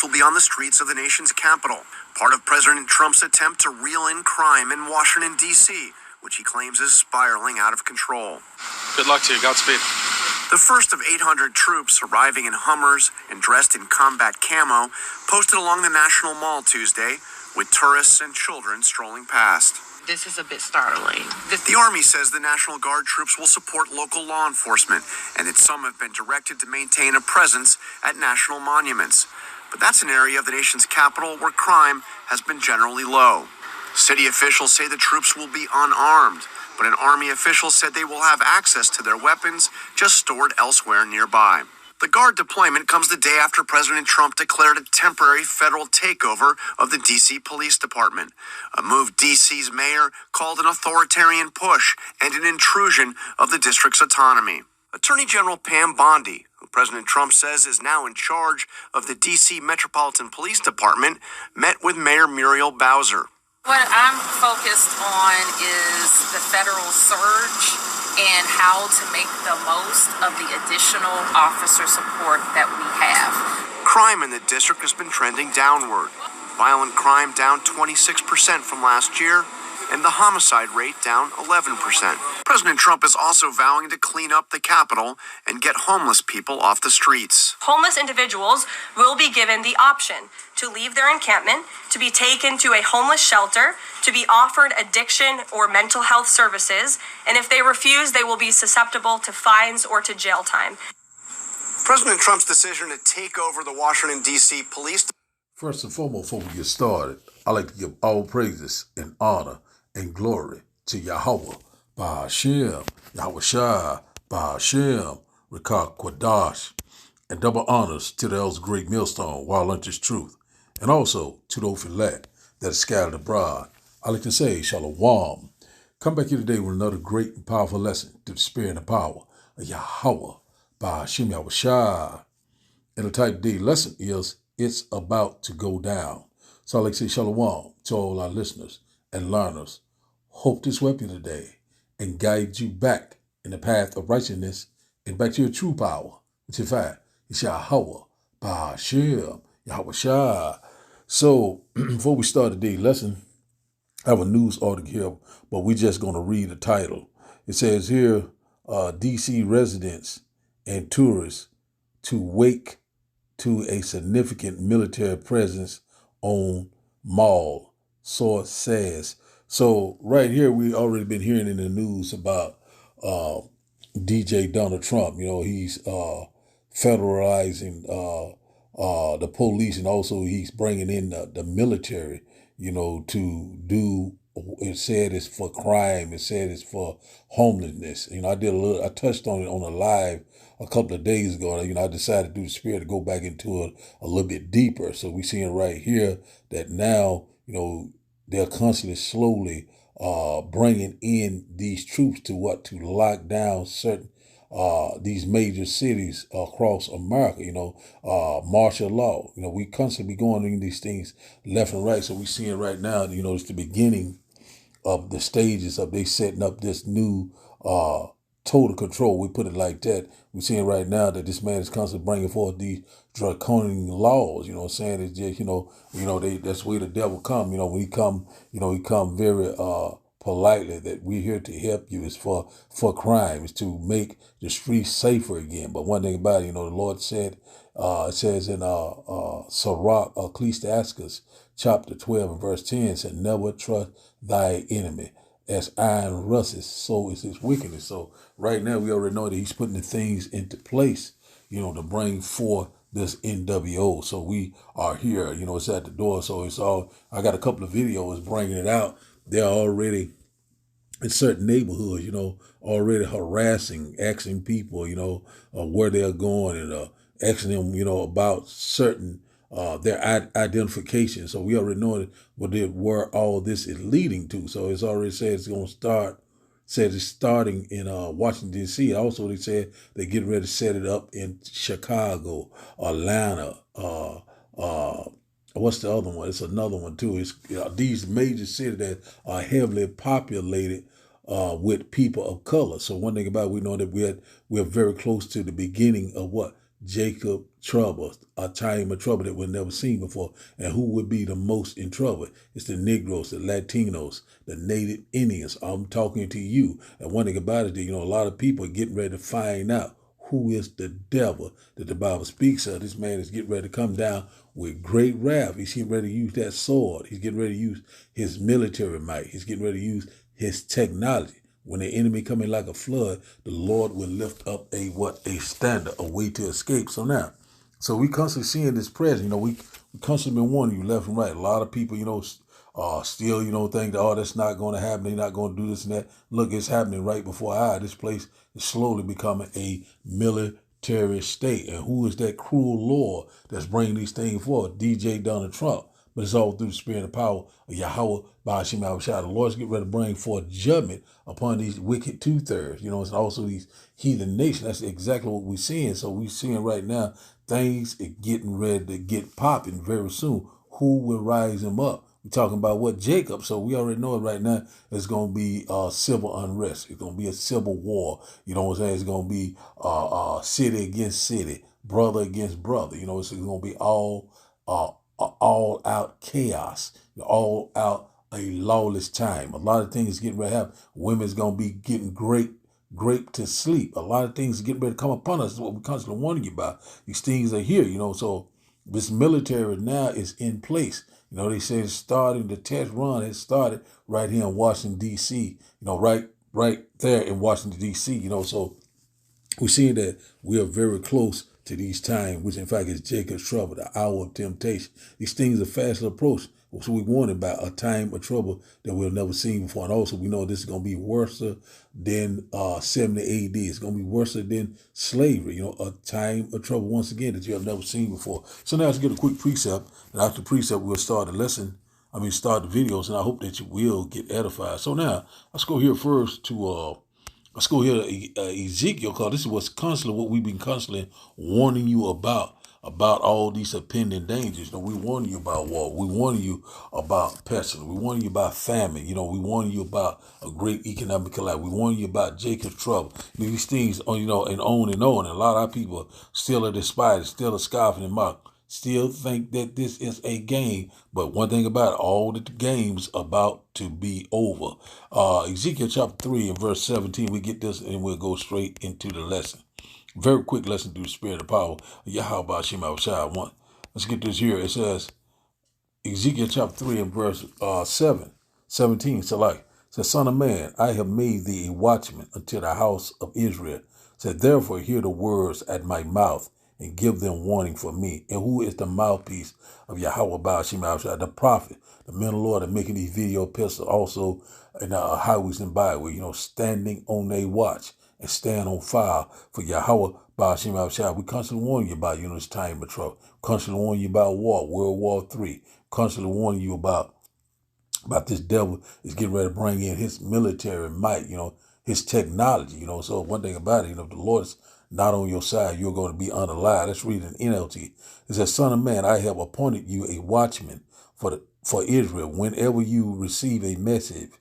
will be on the streets of the nation's capital, part of President Trump's attempt to reel in crime in Washington, D.C., which he claims is spiraling out of control. Good luck to you. Godspeed. The first of 800 troops arriving in Hummers and dressed in combat camo posted along the National Mall Tuesday, with tourists and children strolling past. This is a bit startling. The Army says the National Guard troops will support local law enforcement and that some have been directed to maintain a presence at national monuments. But that's an area of the nation's capital where crime has been generally low. City officials say the troops will be unarmed, but an Army official said they will have access to their weapons just stored elsewhere nearby. The Guard deployment comes the day after President Trump declared a temporary federal takeover of the D.C. Police Department, a move D.C.'s mayor called an authoritarian push and an intrusion of the district's autonomy. Attorney General Pam Bondi, who President Trump says is now in charge of the D.C. Metropolitan Police Department, met with Mayor Muriel Bowser. What I'm focused on is the federal surge and how to make the most of the additional officer support that we have. Crime in the district has been trending downward. Violent crime down 26% from last year, and the homicide rate down 11%. President Trump is also vowing to clean up the Capitol and get homeless people off the streets. Homeless individuals will be given the option to leave their encampment, to be taken to a homeless shelter, to be offered addiction or mental health services, and if they refuse, they will be susceptible to fines or to jail time. President Trump's decision to take over the Washington, D.C. police. First and foremost, before we get started, I'd like to give all praises and honor and glory to Yahweh, Ba'ashem, Yahweh Shai, Ba'ashem, Rikah Quadash, and double honors to the El's great millstone, Wild Lunch's Truth, and also to the Ophilat that is scattered abroad. I like to say, Shalom. Come back here today with another great and powerful lesson to the spirit and the power of Yahweh, Ba'ashem, Yahweh Shai. And the type D lesson is, it's about to go down. So I like to say Shalom to all our listeners and learners. Hope this helped you today and guide you back in the path of righteousness and back to your true power, which in fact is Yahweh, Ba'ashem, Yahweh Shai. So before we start today's lesson, I have a news article here, but we're just going to read the title. It says here, D.C. residents and tourists to wake to a significant military presence on mall, source says. So right here, we already been hearing in the news about DJ Donald Trump. You know, he's federalizing the police, and also he's bringing in the military, you know, to do, it said it's for crime, it said it's for homelessness. You know, I touched on it on a live a couple of days ago. You know, I decided through the spirit to go back into it a little bit deeper. So we're seeing right here that now, you know, they're constantly slowly bringing in these troops to lock down certain these major cities across America, you know, martial law. You know, we constantly be going in these things left and right. So we're seeing right now, you know, it's the beginning of the stages of they setting up this new total control. We put it like that. We're seeing right now that this man is constantly bringing forth these draconian laws. You know what I'm saying? It's just, you know, that's where the devil come. You know, when he come, you know, he come very politely that we're here to help you. It's for crime. It's to make the streets safer again. But one thing about it, you know, the Lord said, it says in Sirach, Ecclesiastes, chapter 12 and verse 10, said, never trust thy enemy. As iron rusteth, so is his wickedness. So right now we already know that he's putting the things into place, you know, to bring forth this NWO. So we are here, you know, it's at the door. So it's all, I got a couple of videos bringing it out. They're already in certain neighborhoods, you know, already harassing, asking people, you know, where they're going and asking them, you know, about certain their identification. So we already know where all this is leading to. So it's already said it's going to start, said it's starting in Washington, D.C. Also, they said they're getting ready to set it up in Chicago, Atlanta. What's the other one? It's another one, too. It's these major cities that are heavily populated with people of color. So one thing about it, we know that we're very close to the beginning of what? Jacob trouble, a time of trouble that we've never seen before. And who would be the most in trouble? It's the Negroes, the Latinos, the Native Indians. I'm talking to you. And one thing about it, a lot of people are getting ready to find out who is the devil that the Bible speaks of. This man is getting ready to come down with great wrath. He's getting ready to use that sword. He's getting ready to use his military might. He's getting ready to use his technology. When the enemy come in like a flood, the Lord will lift up a standard, a way to escape. So we constantly seeing this presence. We constantly been warning you left and right. A lot of people, still, think that, that's not going to happen. They're not going to do this and that. Look, it's happening right before our eyes. This place is slowly becoming a military state. And who is that cruel Lord that's bringing these things forward? DJ Donald Trump. But it's all through the spirit and power of Yahweh Ba'ashim Yahushua. The Lord's getting ready to bring forth judgment upon these wicked two-thirds, and also these heathen nations. That's exactly what we're seeing. So we're seeing right now things are getting ready to get popping very soon. Who will rise them up? We're talking about what? Jacob. So we already know it right now. It's going to be civil unrest. It's going to be a civil war. You know what I'm saying? It's going to be city against city, brother against brother. It's going to be all out chaos, all out a lawless time. A lot of things getting ready to happen. Women's going to be getting raped to sleep. A lot of things getting ready to come upon us. That's what we're constantly warning you about. These things are here, So this military now is in place. They say it's starting, the test run has started right here in Washington, D.C., right there in Washington, D.C., So we're seeing that we are very close to these times, which in fact is Jacob's trouble, the hour of temptation. These things are fast approaching. So we warn about a time of trouble that we've never seen before. And also we know this is going to be worse than 70 AD. It's going to be worse than slavery, a time of trouble once again that you have never seen before. So now let's get a quick precept. And after precept, we'll start the start the videos, and I hope that you will get edified. So now let's go here first to let's go here to Ezekiel, because this is what we've been constantly warning you about all these impending dangers. We warning you about war. We warning you about pestilence. We warning you about famine. We warning you about a great economic collapse. We warning you about Jacob's trouble. These things, and on and on. And a lot of people still are despising, still are scoffing and mock, still think that this is a game. But one thing about it, all the game's about to be over. Ezekiel chapter 3 and verse 17, we get this and we'll go straight into the lesson. Very quick lesson through the spirit of power. Yahweh Ba'ashim Yahushua. Let's get this here. It says, Ezekiel chapter 3 and verse 17. So says, Son of man, I have made thee a watchman unto the house of Israel. Said, therefore hear the words at my mouth and give them warning for me. And who is the mouthpiece of Yahweh Ba'ashim Yahushua? The prophet, the men of the Lord are making these video epistles also in highways and byways, standing on their watch and stand on fire for Yahweh Ba'ashim Yahushua. We constantly warn you about, this time of trouble. Constantly warn you about war, World War III. Constantly warning you about this devil is getting ready to bring in his military might, his technology, So one thing about it, if the Lord is not on your side, you're going to be unalive. Let's read in NLT. It says, Son of man, I have appointed you a watchman for Israel. Whenever you receive a message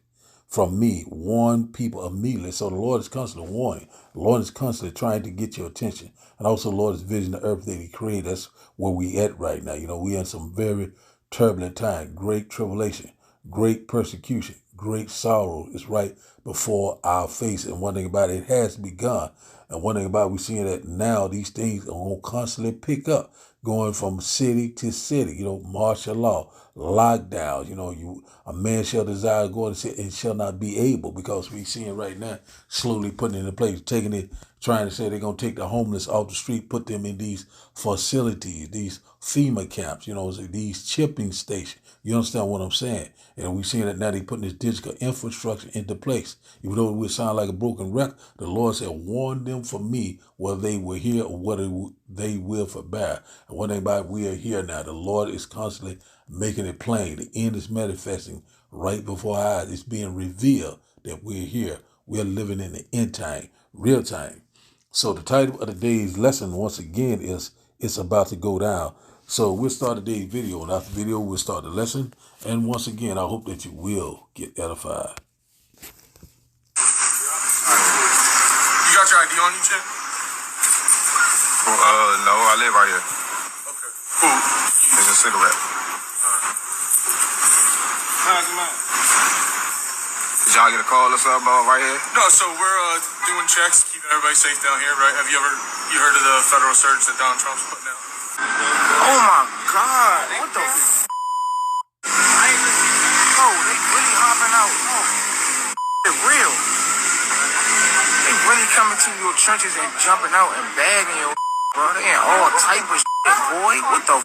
from me, warn people immediately. So the Lord is constantly warning. The Lord is constantly trying to get your attention. And also the Lord is visiting the earth that he created. That's where we at right now. We in some very turbulent time, great tribulation, great persecution, great sorrow is right before our face. And one thing about it has begun. And one thing about it, we're seeing that now these things are going to constantly pick up, going from city to city, martial law, lockdowns, a man shall desire to go and shall not be able, because we seeing right now slowly putting it into place, trying to say they're going to take the homeless off the street, put them in these facilities, these FEMA camps, these chipping stations. You understand what I'm saying? And we're seeing that now they're putting this digital infrastructure into place. Even though it would sound like a broken record, the Lord said, warn them for me, whether they will hear or whether they will forbear. And one thing about it, we are here now. The Lord is constantly making it plain. The end is manifesting right before our eyes. It's being revealed that we're here. We're living in the end time, real time. So the title of today's lesson, once again, is It's About to Go Down. So we'll start today's video, and after the video, we'll start the lesson. And once again, I hope that you will get edified. You got your ID on you, Chip? No. I live right here. Okay. Cool. It's a cigarette. How's it, man? Did y'all get a call or something about right here? No, so we're doing checks, keeping everybody safe down here, right? Have you heard of the federal surge that Donald Trump's putting out? Oh my God! What the? Oh, they really hopping out. Oh, it's real. They really coming to your trenches and jumping out and bagging your bro. They ain't all type of shit, boy. What the?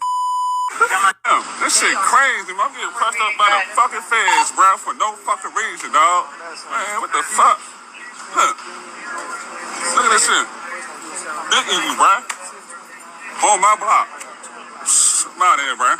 Damn, this shit crazy. I'm getting pressed up by the fucking feds, bro, for no fucking reason, dog. Man, what the fuck? Huh. Look at this shit. Big easy, bro. On my block. I'm out of here, bro.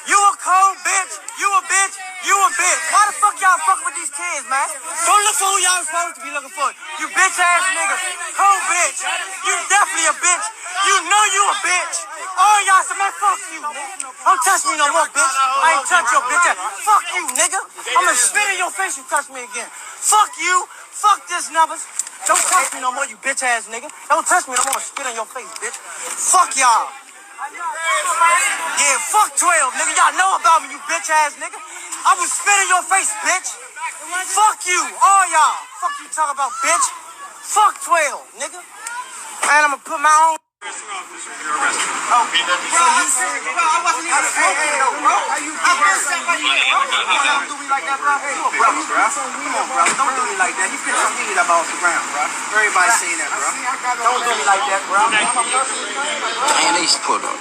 You a cold bitch. You a bitch. You a bitch. Why the fuck y'all fucking with these kids, man? Don't look for who y'all supposed to be looking for. You bitch ass niggas. Cold bitch. You definitely a bitch. You know you a bitch. All y'all say, man, fuck you, nigga. Don't touch me no more, bitch. I ain't touch your bitch ass. Fuck you, nigga. I'ma spit in your face if you touch me again. Fuck you. Fuck this numbers. Don't touch me no more, you bitch ass nigga. Don't touch me no more. I'ma spit in your face, bitch. Fuck y'all. Yeah, fuck 12, nigga. Y'all know about me, you bitch ass nigga. I will spit in your face, bitch. Fuck you, all y'all. Fuck you talk about, bitch. Fuck 12, nigga. And I'ma put my own. Oh, bro, you said, bro, I wasn't even smoking though, bro. I been saying right here, bro. Don't do me like that, bro. You a brother, bro. Come on, bro. Don't do me like that. You finna see it about the ground, bro. Everybody saying that, bro. Don't do me like that, bro. I'm a person. And they put up.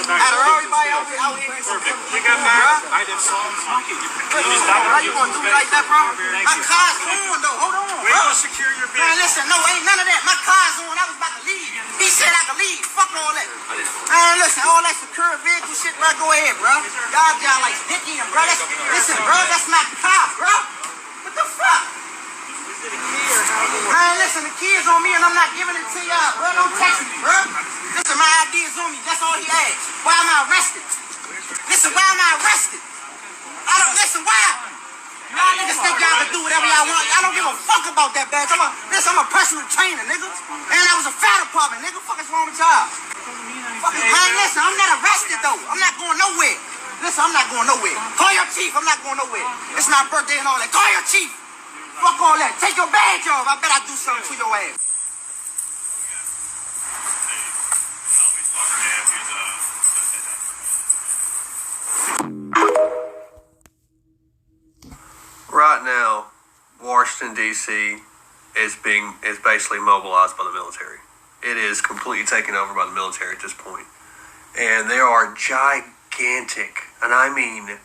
Out of everybody out here, We got that. I just saw him smoking. how you gonna do me like that, bro? My car's on, though. Hold on, We're bro. gonna secure your Man, business. listen, no, ain't none of that. My car's on. I was about to leave. He said I could leave. Fuck all that. Man, listen, all that secure vehicle shit, bro, go ahead, bro. Y'all like dicky and bro. Listen, bro, that's my car, bro. What the fuck? Man, listen, the kid's on me and I'm not giving it to y'all, bro. Don't text me, bro. Listen, my ID's on me. That's all he asked. Why am I arrested? Listen, why am I arrested? I don't listen, why? Y'all niggas think y'all can do whatever y'all want. I don't give a fuck about that badge. I'm a personal trainer, nigga. And I was a fire department, nigga. Fuck is wrong with y'all? Fucking, man, listen, I'm not arrested though. I'm not going nowhere. Listen, I'm not going nowhere. Call your chief, I'm not going nowhere. It's my birthday and all that. Call your chief. Fuck all that. Take your badge off. I bet I do something to your ass. Right now, Washington D.C. is basically mobilized by the military. It is completely taken over by the military at this point, and there are gigantic, and I mean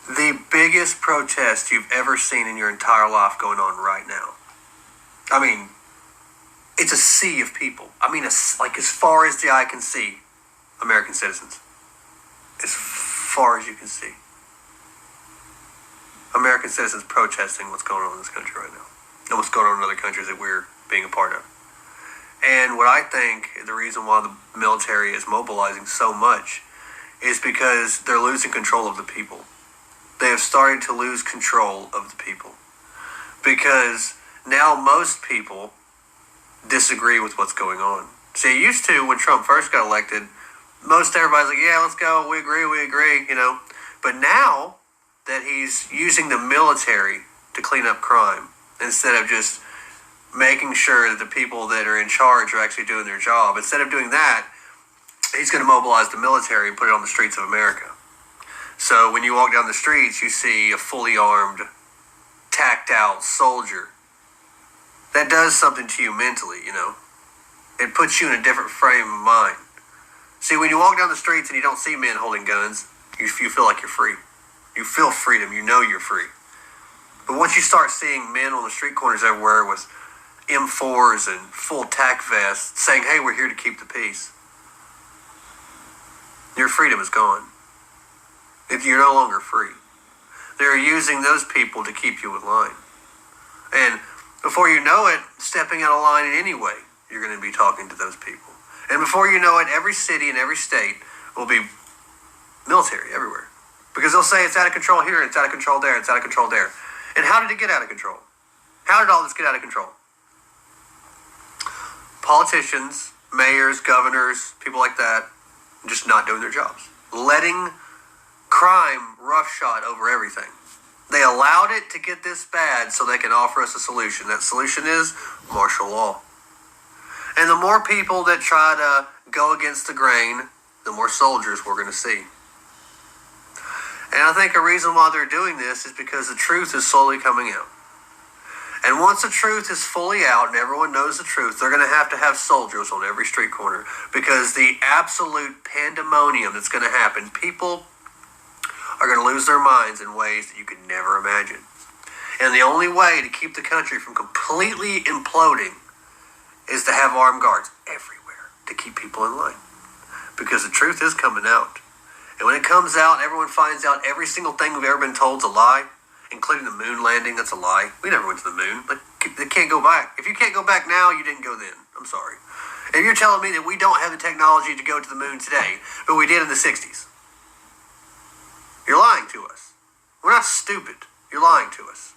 the biggest protest you've ever seen in your entire life going on right now. I mean, it's a sea of people. I mean, like as far as the eye can see, American citizens. As far as you can see. American citizens protesting what's going on in this country right now. And what's going on in other countries that we're being a part of. And what I think the reason why the military is mobilizing so much is because they're losing control of the people. They have started to lose control of the people. Because now most people disagree with what's going on. See, it used to, when Trump first got elected, most everybody's like, yeah, let's go, we agree, you know. But now that he's using the military to clean up crime, instead of just making sure that the people that are in charge are actually doing their job, instead of doing that, he's going to mobilize the military and put it on the streets of America. So when you walk down the streets, you see a fully armed, tacked out soldier. That does something to you mentally, you know. It puts you in a different frame of mind. See, when you walk down the streets and you don't see men holding guns, you feel like you're free. You feel freedom. You know you're free. But once you start seeing men on the street corners everywhere with M4s and full tack vests saying, hey, we're here to keep the peace, your freedom is gone. If you're no longer free. They're using those people to keep you in line. And before you know it, stepping out of line in any way, you're going to be talking to those people. And before you know it, every city and every state will be military everywhere. Because they'll say it's out of control here, it's out of control there, it's out of control there. And how did it get out of control? How did all this get out of control? Politicians, mayors, governors, people like that, just not doing their jobs. Letting crime roughshod over everything. They allowed it to get this bad so they can offer us a solution. That solution is martial law. And the more people that try to go against the grain, the more soldiers we're going to see. And I think a reason why they're doing this is because the truth is slowly coming out. And once the truth is fully out and everyone knows the truth, they're going to have soldiers on every street corner, because the absolute pandemonium that's going to happen, people are going to lose their minds in ways that you could never imagine. And the only way to keep the country from completely imploding is to have armed guards everywhere to keep people in line. Because the truth is coming out. And when it comes out, everyone finds out every single thing we've ever been told is a lie, including the moon landing. That's a lie. We never went to the moon. But they can't go back. If you can't go back now, you didn't go then. I'm sorry. If you're telling me that we don't have the technology to go to the moon today, but we did in the 60s, you're lying to us. We're not stupid. You're lying to us.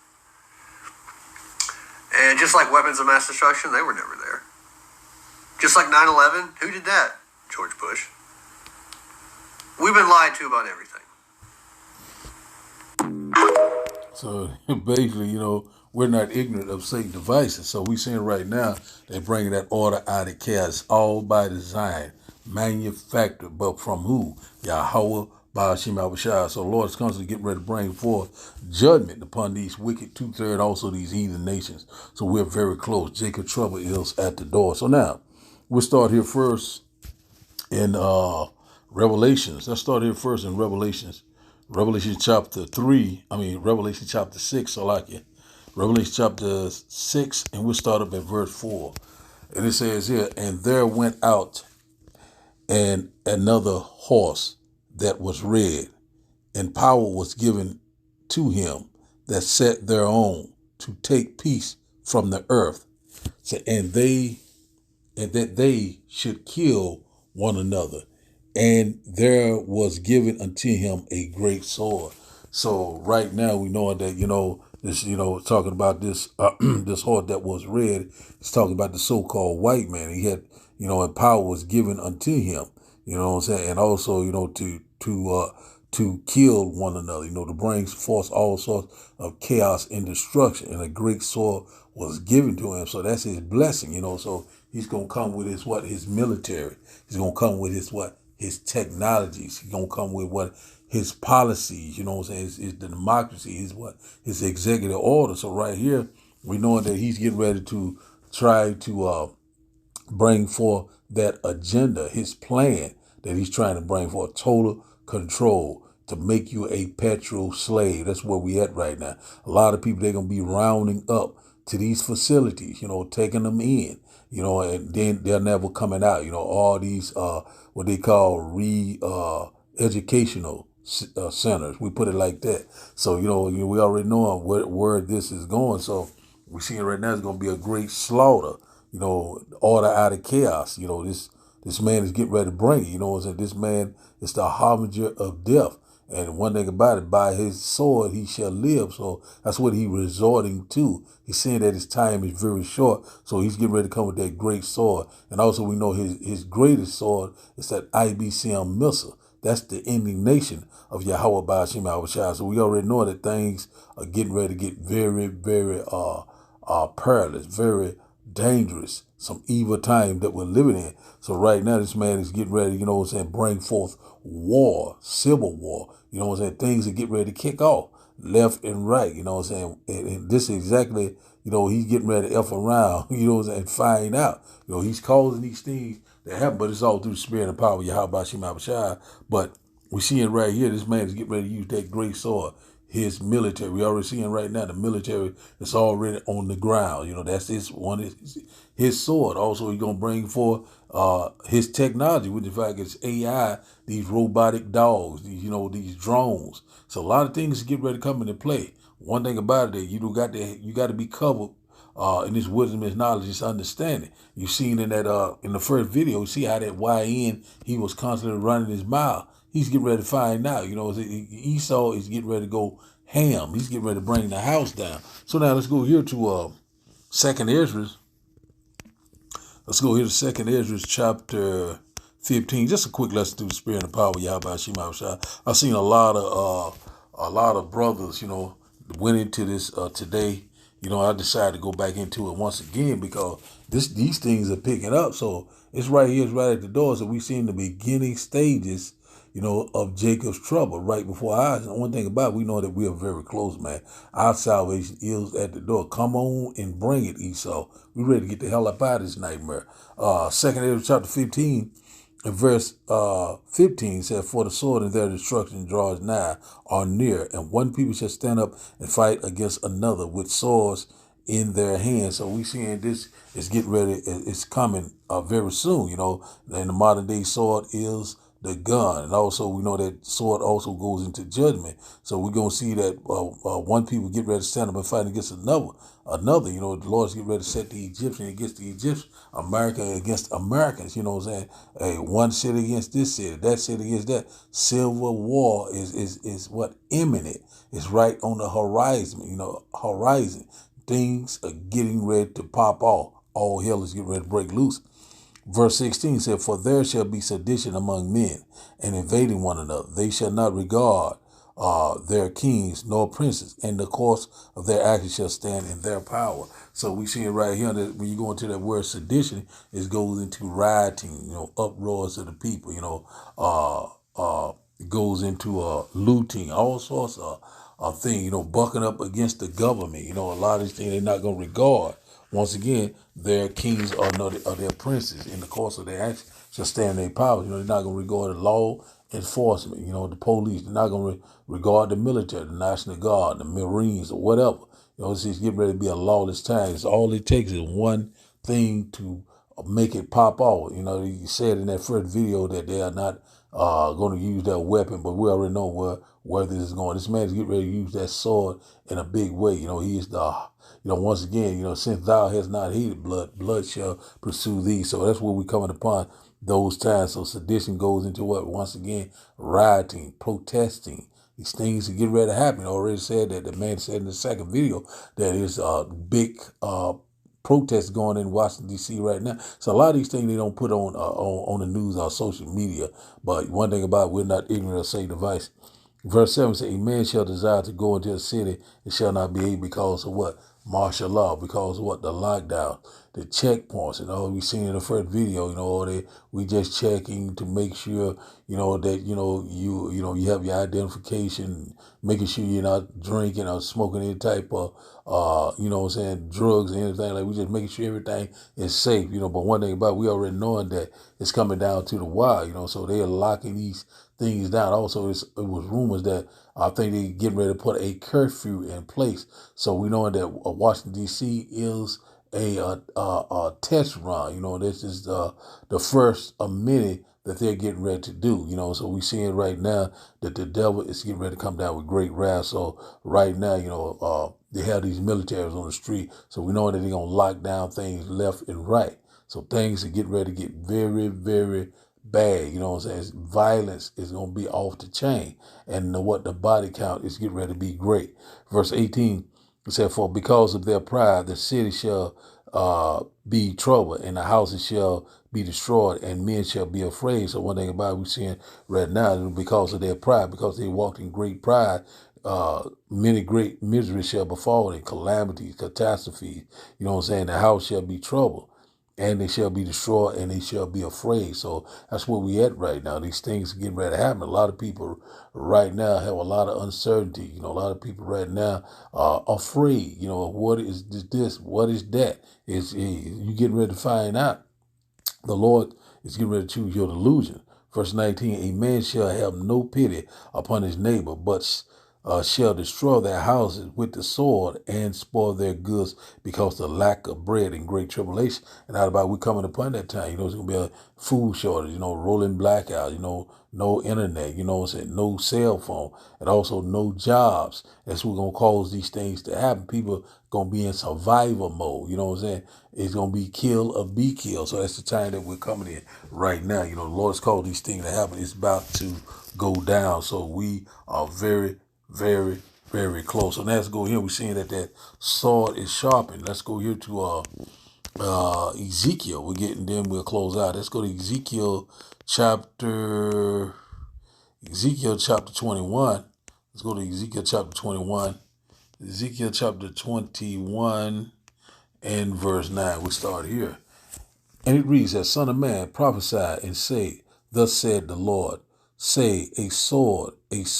And just like weapons of mass destruction, they were never there. Just like 9/11, who did that? George Bush. We've been lied to about everything. So basically, you know, we're not ignorant of Satan's devices. So we're seeing right now they're bringing that order out of chaos, all by design, manufactured, but from who? Yahweh, Ba'ashim Abishai. So the Lord is constantly getting ready to bring forth judgment upon these wicked 2/3, also these heathen nations. So we're very close. Jacob trouble is at the door. So now we'll start here first in Revelations. Let's start here first in Revelations. Revelation chapter 6, so like it. Revelation chapter 6, and we'll start up at verse 4. And it says here, and there went out and another horse that was red, and power was given to him that sat thereon to take peace from the earth, and that they should kill one another. And there was given unto him a great sword. So right now we know that, this, talking about this, this horse that was red, it's talking about the so-called white man. He had, and power was given unto him, you know what I'm saying? And also, to kill one another, to bring forth all sorts of chaos and destruction. And a great sword was given to him. So that's his blessing, so he's going to come with his military. He's going to come with his technologies. He's going to come with his policies, his the democracy, his executive order. So right here, we know that he's getting ready to try to bring forth that agenda, his plan that he's trying to bring forth, total control, to make you a petrol slave. That's where we at right now. A lot of people, they're going to be rounding up to these facilities, taking them in, and then they're never coming out, all these, what they call educational centers. We put it like that. So, we already know where this is going. So we're seeing right now it's going to be a great slaughter, order out of chaos. This man is getting ready to bring it. This man is the harbinger of death. And one thing about it, by his sword he shall live. So that's what he's resorting to. He's saying that his time is very short. So he's getting ready to come with that great sword. And also we know his greatest sword is that IBCM missile. That's the indignation of Yahweh Ba'ashim Abishai. So we already know that things are getting ready to get very, very perilous, very dangerous, some evil time that we're living in. So right now this man is getting ready, bring forth war, civil war, things that get ready to kick off left and right, and this is exactly, he's getting ready to F around, and find out, he's causing these things to happen, but it's all through the spirit and power of Yahweh Ba'ashim Abishai. But we're seeing right here, this man is getting ready to use that great sword, his military. We already seeing right now the military is already on the ground. That's his sword. Also, he's gonna bring forth his technology, which in fact is AI, these robotic dogs, these drones. So a lot of things get ready to come into play. One thing about it, you got to be covered in this wisdom, this knowledge, this understanding. You seen in that in the first video, you see how that YN, he was constantly running his mouth. He's getting ready to find out. Esau is getting ready to go ham. He's getting ready to bring the house down. So now let's go here to Second Ezra. Let's go here to Second Ezra chapter 15. Just a quick lesson through the spirit and the power of Yahweh Shema Shai. I've seen a lot of brothers, went into this today. I decided to go back into it once again because these things are picking up. So it's right here, it's right at the door. So we seen the beginning stages, of Jacob's trouble right before our eyes. And one thing about it, we know that we are very close, man. Our salvation is at the door. Come on and bring it, Esau. We're ready to get the hell up out of this nightmare. Second Ezra chapter 15 and verse 15 said, "For the sword and their destruction draws nigh, are near, and one people shall stand up and fight against another with swords in their hands." So we seeing this is getting ready. It's coming very soon. And the modern day sword is the gun, and also we know that sword also goes into judgment. So we're gonna see that one people get ready to stand up and fight against another. The Lord's getting ready to set the Egyptian against the Egyptians, America against Americans. What I'm saying? Hey, one city against this city, that city against that. Civil war is what imminent. It's right on the horizon. Horizon. Things are getting ready to pop off. All hell is getting ready to break loose. Verse 16 said, "For there shall be sedition among men, and invading one another. They shall not regard their kings nor princes, and the course of their actions shall stand in their power." So we see it right here that when you go into that word sedition, it goes into rioting, uproars of the people, it goes into looting, all sorts of things, bucking up against the government. A lot of these things they're not going to regard. Once again, their kings or their princes in the course of their actions shall stand in their power. They're not going to regard the law enforcement, the police. They're not going to regard the military, the National Guard, the Marines, or whatever. It's just getting ready to be a lawless time. It's all it takes is one thing to make it pop off. You said in that first video that they are not going to use that weapon, but we already know where this is going. This man is getting ready to use that sword in a big way. He is the once again, since thou hast not hated blood, blood shall pursue thee. So that's where we're coming upon those times. So sedition goes into what? Once again, rioting, protesting. These things are getting ready to happen. I already said that. The man said in the second video that there's a big protest going in Washington, D.C. right now. So a lot of these things they don't put on the news or social media. But one thing about it, we're not ignorant of Satan's device. Verse 7 says, "A man shall desire to go into a city and shall not be able because of what? Martial law, because of what? The lockdown, the checkpoints, we seen in the first video, we just checking to make sure, that, you have your identification, making sure you're not drinking or smoking any type of, drugs or anything. Like, we just making sure everything is safe, but one thing about it, we already knowing that it's coming down to the wire, so they are locking these things down. Also, it was rumors that I think they getting ready to put a curfew in place. So we know that Washington, D.C. is a test run. This is the first of many that they're getting ready to do. So we seeing right now that the devil is getting ready to come down with great wrath. So right now, they have these militaries on the street. So we know that they're going to lock down things left and right. So things are getting ready to get very, very bad. Violence is going to be off the chain. And the body count is getting ready to be great. Verse 18, it said, "For because of their pride, the city shall be troubled, and the houses shall be destroyed, and men shall be afraid." So one thing about it we're seeing right now, because of their pride, because they walked in great pride, many great miseries shall befall them, calamities, catastrophes. The house shall be troubled, and they shall be destroyed, and they shall be afraid. So that's where we at right now. These things are getting ready to happen. A lot of people right now have a lot of uncertainty. A lot of people right now are afraid. What is this? What is that? You getting ready to find out. The Lord is getting ready to choose your delusion. Verse 19, "A man shall have no pity upon his neighbor, but shall destroy their houses with the sword and spoil their goods because of the lack of bread and great tribulation." And out about we coming upon that time, there's going to be a food shortage, rolling blackouts, no internet, no cell phone, and also no jobs. That's what's going to cause these things to happen. People going to be in survival mode, It's going to be kill or be killed. So that's the time that we're coming in right now. The Lord's called these things to happen. It's about to go down. So we are very, very, Very close. So let's go here. We're seeing that sword is sharpened. Let's go here to Ezekiel. We're getting them. We'll close out. Let's go to Ezekiel chapter 21. Let's go to Ezekiel chapter 21. Ezekiel chapter 21 and verse 9. We start here. And it reads, as son of man, prophesy and say, thus said the Lord, say, a sword is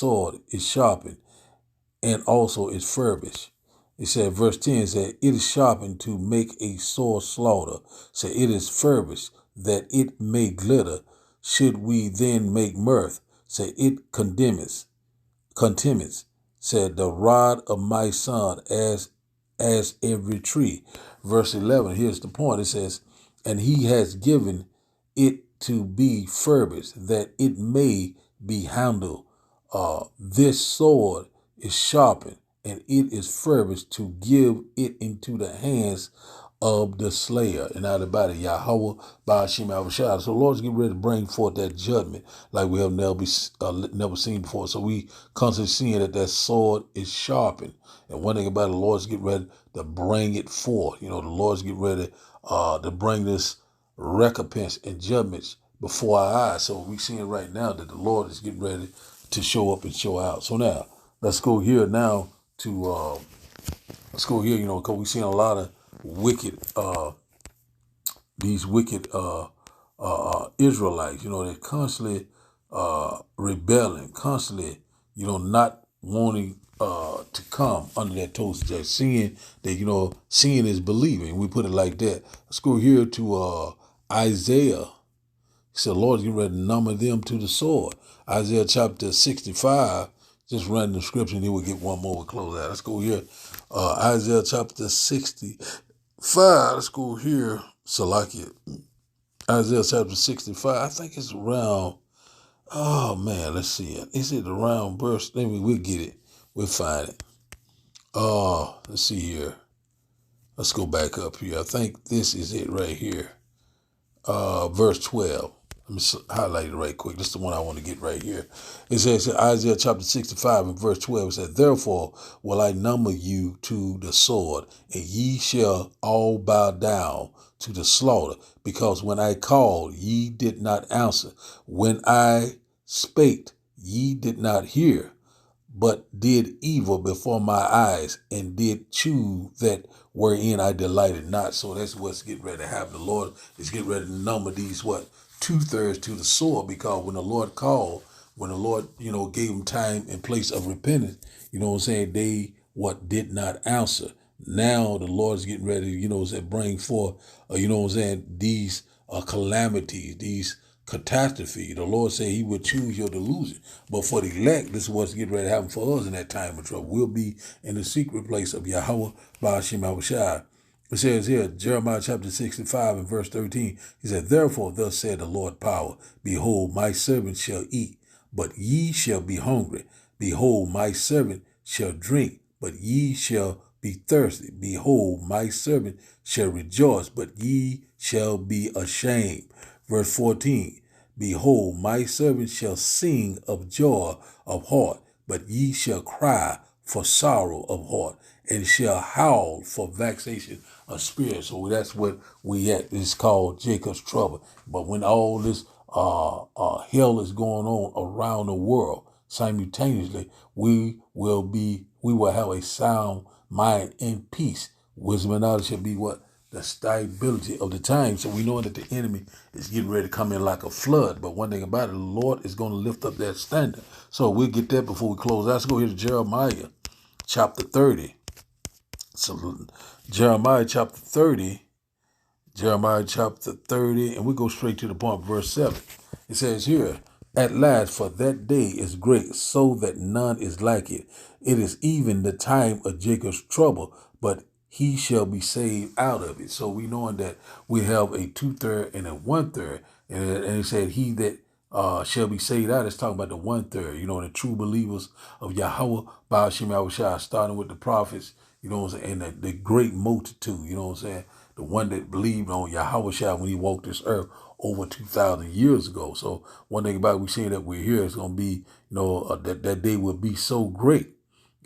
sharpened and also is furbished. It said, verse 10 said, it is sharpened to make a sore slaughter. Say, it is furbished that it may glitter. Should we then make mirth? Say, it condemns. Said, the rod of my son as every tree. Verse 11, here's the point. It says, and he has given it to be furbished, that it may be handled. This sword is sharpened, and it is furbished to give it into the hands of the slayer. And out about it, Yahweh, Ba'ashim Avashad. So the Lord's getting ready to bring forth that judgment like we have never seen before. So we constantly seeing that sword is sharpened. And one thing about it, the Lord's getting ready to bring it forth. The Lord's getting ready to bring this recompense and judgments before our eyes. So we seeing right now that the Lord is getting ready to show up and show out. So now, let's go here now to, because we're seeing a lot of wicked, these wicked Israelites, they're constantly rebelling, constantly, not wanting to come under that toast. That seeing that, seeing is believing. We put it like that. Let's go here to Isaiah. He said, Lord, you ready to number them to the sword. Isaiah chapter 65. Just run the scripture and then we'll get one more. We'll close out. Let's go here. Isaiah chapter 65. Let's go here. Salakia. Isaiah chapter 65. I think it's around. Oh man, let's see it. Is it around verse? We'll get it. We'll find it. Let's see here. Let's go back up here. I think this is it right here. Verse 12. Let me highlight it right quick. This is the one I want to get right here. It says Isaiah chapter 65 and verse 12. It says, therefore will I number you to the sword, and ye shall all bow down to the slaughter, because when I called, ye did not answer. When I spake, ye did not hear, but did evil before my eyes, and did choose that wherein I delighted not. So that's what's getting ready to happen. The Lord is getting ready to number these, 2/3 to the sword, because when the Lord called, when the Lord, gave them time and place of repentance, they did not answer. Now the Lord's getting ready, bring forth, these calamities, these catastrophe. The Lord said he would choose your delusion. But for the elect, this is what's getting ready to happen for us in that time of trouble. We'll be in the secret place of Yahweh Ba'ashim Avashad. It says here, Jeremiah chapter 65 and verse 13, he said, therefore, thus said the Lord power, behold, my servant shall eat, but ye shall be hungry. Behold, my servant shall drink, but ye shall be thirsty. Behold, my servant shall rejoice, but ye shall be ashamed. Verse 14, behold, my servant shall sing of joy of heart, but ye shall cry for sorrow of heart, and shall howl for vexation of spirit. So that's what we at. It's called Jacob's trouble. But when all this hell is going on around the world simultaneously, we will have a sound mind and peace. Wisdom and knowledge shall be the stability of the time. So we know that the enemy is getting ready to come in like a flood. But one thing about it, the Lord is going to lift up that standard. So we'll get that before we close. Let's go here to Jeremiah chapter 30. So Jeremiah chapter 30, and we go straight to the point, verse 7. It says here, at last, for that day is great, so that none is like it. It is even the time of Jacob's trouble, but he shall be saved out of it. So we knowing that we have a 2/3 and a 1/3. And he said, he that shall be saved out is talking about the 1/3, the true believers of Yahweh, Ba'ashim Yahushua, starting with the prophets, and the great multitude, the one that believed on Yahushua when he walked this earth over 2,000 years ago. So one thing about it, we seeing that we're here, it's going to be, that day will be so great.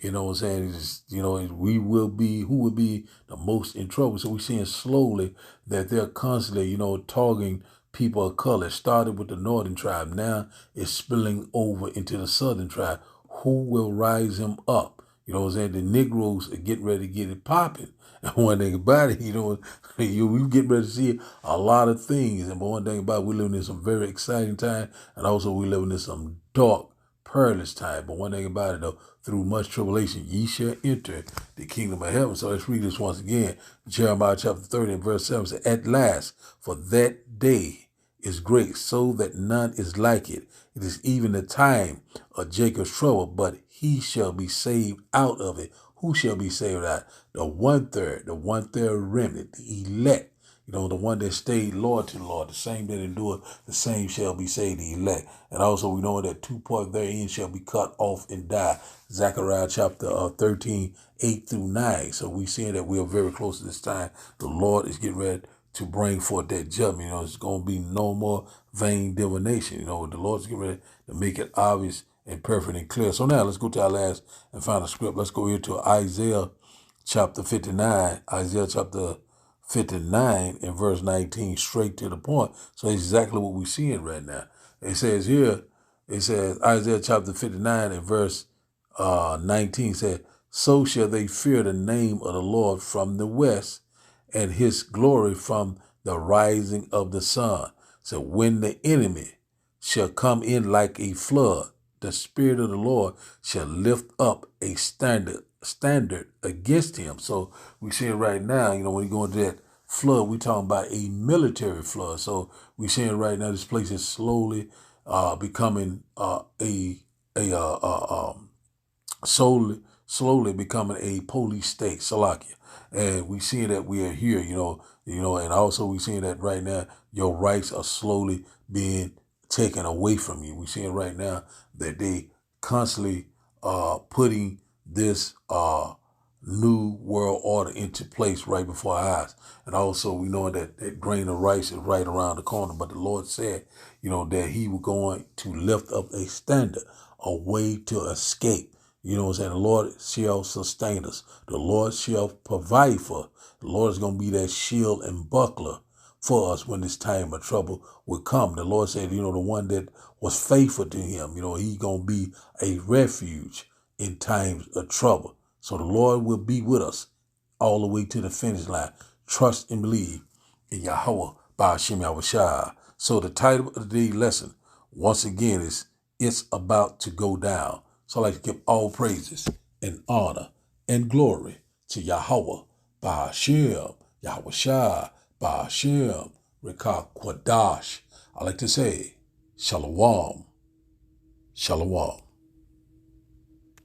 You know what I'm saying? It's, you know, we will be, who will be the most in trouble. So we're seeing slowly that they're constantly, you know, targeting people of color. It started with the northern tribe. Now it's spilling over into the southern tribe. Who will rise him up? You know what I'm saying? The Negroes are getting ready to get it popping. And one thing about it, you know, we get ready to see a lot of things. And one thing about it, we're living in some very exciting time. And also we're living in some dark, perilous time. But one thing about it, though, through much tribulation, ye shall enter the kingdom of heaven. So let's read this once again. Jeremiah chapter 30 and verse 7 says, at last, for that day is great, so that none is like it. It is even the time of Jacob's trouble, but he shall be saved out of it. Who shall be saved out? The one third remnant, the elect. You know, the one that stayed loyal to the Lord, the same that endured, the same shall be saved, the elect. And also we know that 2 parts therein shall be cut off and die. Zechariah chapter 13, 8 through 9. So we seeing that we are very close to this time. The Lord is getting ready to bring forth that judgment. You know, it's going to be no more vain divination. You know, the Lord's getting ready to make it obvious and perfect and clear. So now let's go to our last and final script. Let's go here to Isaiah chapter 59. Isaiah chapter 59 and verse 19, straight to the point. So that's exactly what we're seeing right now. It says here, it says Isaiah chapter 59 and verse 19 said, so shall they fear the name of the Lord from the west, and his glory from the rising of the sun. So when the enemy shall come in like a flood, the Spirit of the Lord shall lift up a standard against him. So we see it right now, you know, when you go into that flood, we're talking about a military flood. So we're seeing right now this place is slowly becoming slowly becoming a police state, Salakia. And we seeing that we are here, you know, and also we seeing that right now your rights are slowly being taken away from you. We seeing right now that they constantly putting this new world order into place right before our eyes. And also we know that that grain of rice is right around the corner. But the Lord said, you know, that he was going to lift up a standard, a way to escape. You know what I'm saying? The Lord shall sustain us. The Lord shall provide for us. The Lord is going to be that shield and buckler for us when this time of trouble will come. The Lord said, you know, the one that was faithful to him, you know, he's going to be a refuge in times of trouble. So the Lord will be with us all the way to the finish line. Trust and believe in Yahweh Ba'ashem Yahushua. So the title of the lesson, once again, is It's About to Go Down. So I like to give all praises and honor and glory to Yahweh Ba'ashem Yahushua Ba'ashem Rekah Kwadash. I like to say, Shalom, Shalom.